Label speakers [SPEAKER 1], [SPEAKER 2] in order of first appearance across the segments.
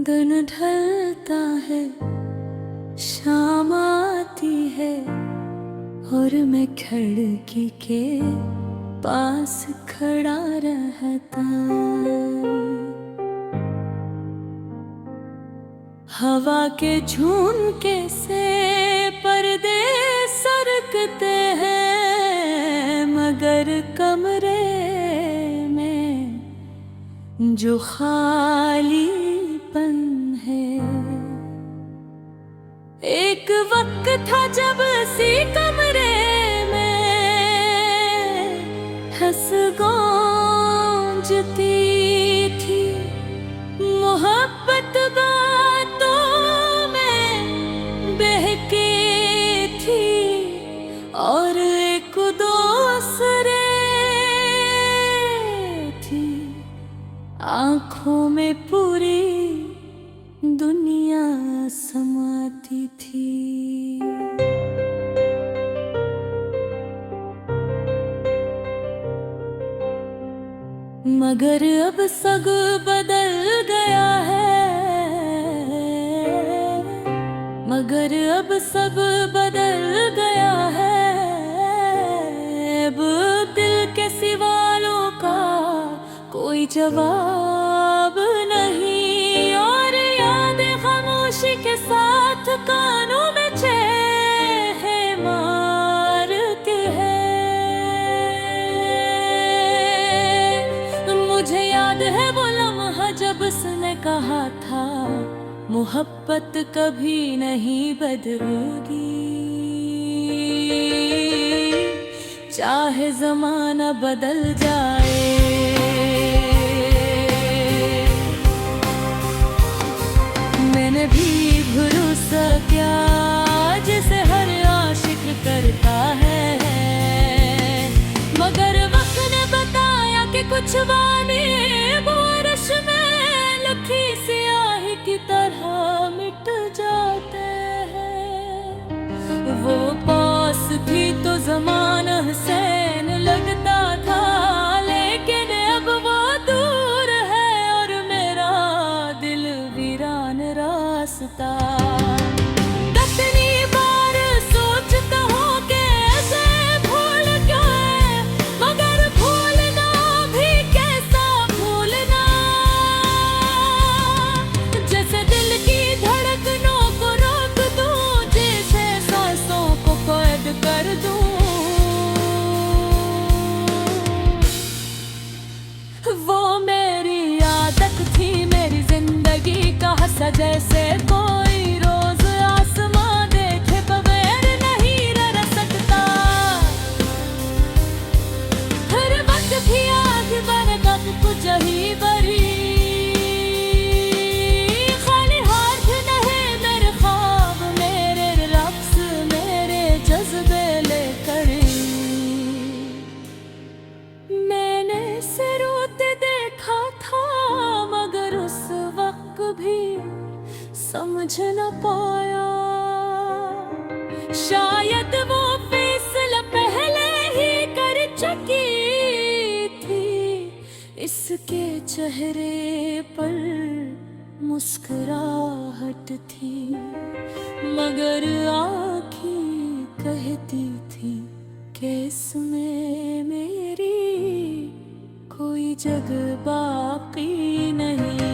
[SPEAKER 1] दिन ढलता है, शाम आती है और मैं खिड़की के पास खड़ा रहता। हवा के झोंके से पर्दे सरकते हैं, मगर कमरे में जो खालीपन है। एक वक्त था जब सी कमरे में हंस गूंजती थी, मोहब्बत बातों में बहकी थी और एक दूसरे थी आंखों में पूरी दुनिया समाती थी। मगर अब सब बदल गया है, मगर अब सब बदल गया है। अब दिल के सवालों का कोई जवाब नहीं, और यादें खामोशी के साथ कानों में छेहे मारती है। मुझे याद है वो लम्हा जब उसने कहा था, मोहब्बत कभी नहीं बदलेगी, चाहे जमाना बदल जाए। मैंने भी भरोसा किया जिसे हर आशिक करता है, मगर वक्त ने बताया कि कुछ वादे बारिश में लखी स्याही की तरह मिट जाते हैं। वो पास थी तो ज़माना हसैन लगता था, लेकिन अब वो दूर है और मेरा दिल वीरान रास्ता। कितनी बार सोचता हूँ कि ऐसे भूल क्यों है, मगर भूलना भी कैसा भूलना। जैसे दिल की धड़कनों को रोक दूँ, जैसे सांसों को कैद कर दूँ। वो मेरी आदत थी, मेरी जिंदगी का हंसा, जैसे कोई रोज आसमां देखे बगैर नहीं रह सकता। हर वक्त भी आग बरकत कुछ ही बरी, खाली हाथ नहीं मेरे ख्वाब, मेरे रक्स, मेरे जज्बे लेकर। मैंने से रोते देखा था, मगर उस वक्त भी समझ न पाया। शायद वो फैसला पहले ही कर चुकी थी, इसके चेहरे पर मुस्कुराहट थी, मगर आँखें कहती थी कि इसमें मेरी कोई जगह बाकी नहीं।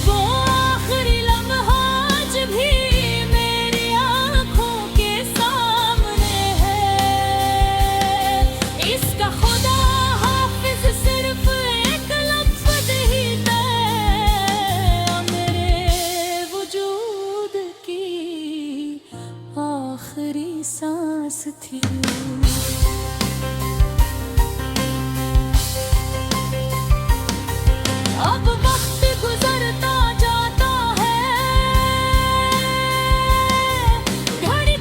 [SPEAKER 1] वो आखिरी लम्हा आज भी मेरी आँखों के सामने है, इसका खुदा हाफिज सिर्फ एक लफ्ज़ ही है, मेरे वजूद की आखिरी सांस थी। अब वक्त गुजरता जाता है, घड़ी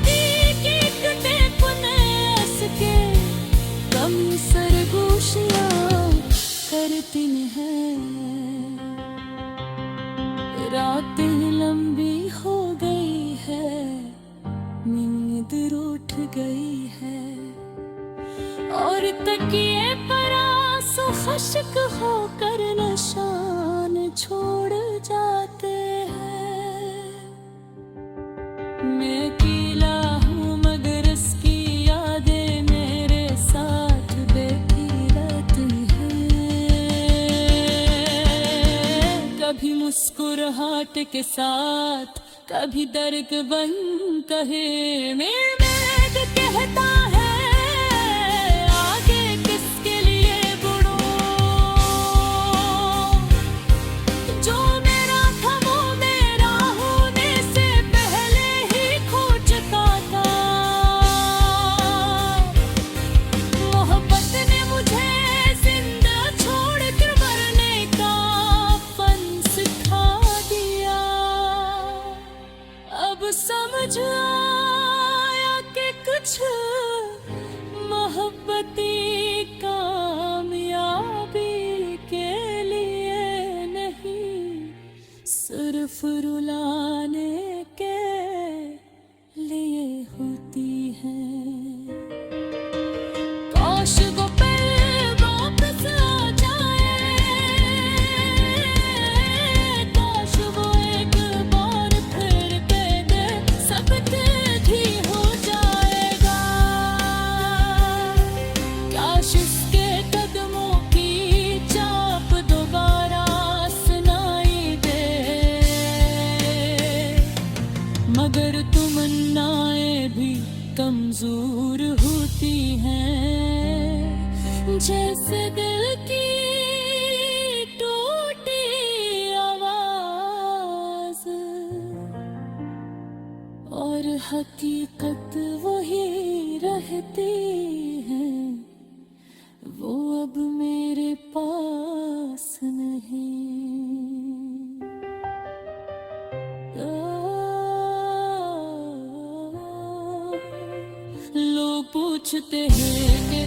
[SPEAKER 1] की टेकुनेस के कम सरगोशियाँ करती हैं। रातें लंबी हो गई है, नींद रूठ गई है, और तकिए पर आंसू खुश्क होकर निशान छोड़ जाते हैं। मैं अकेला हूँ मगर इसकी यादें मेरे साथ बैठी रहती हैं। कभी मुस्कुराहट के साथ, कभी दर्द बन कहे मेरे कहता है आगे किसके लिए बढ़ूं। जो मेरा था वो मेरा होने से पहले ही खो चुका था। मोहब्बत ने मुझे जिंदा छोड़ कर मरने का फन सिखा दिया। अब समझ आया कि कुछ मोहब्बती कामयाबी के लिए नहीं, सिर्फ रुलाने के लिए होती है। काश वो पल वापस आ जाए, काश वो एक बार फिर कह दे सब ठीक ही हो जाएगा। काश इसके कदमों की चाप दोबारा सुनाई दे, मगर तमन्नाएं भी कमजोर होती हैं, जैसे दिल की टूटी आवाज, और हकीकत वही रहती है, वो अब मेरे पास नहीं। लोग पूछते हैं कि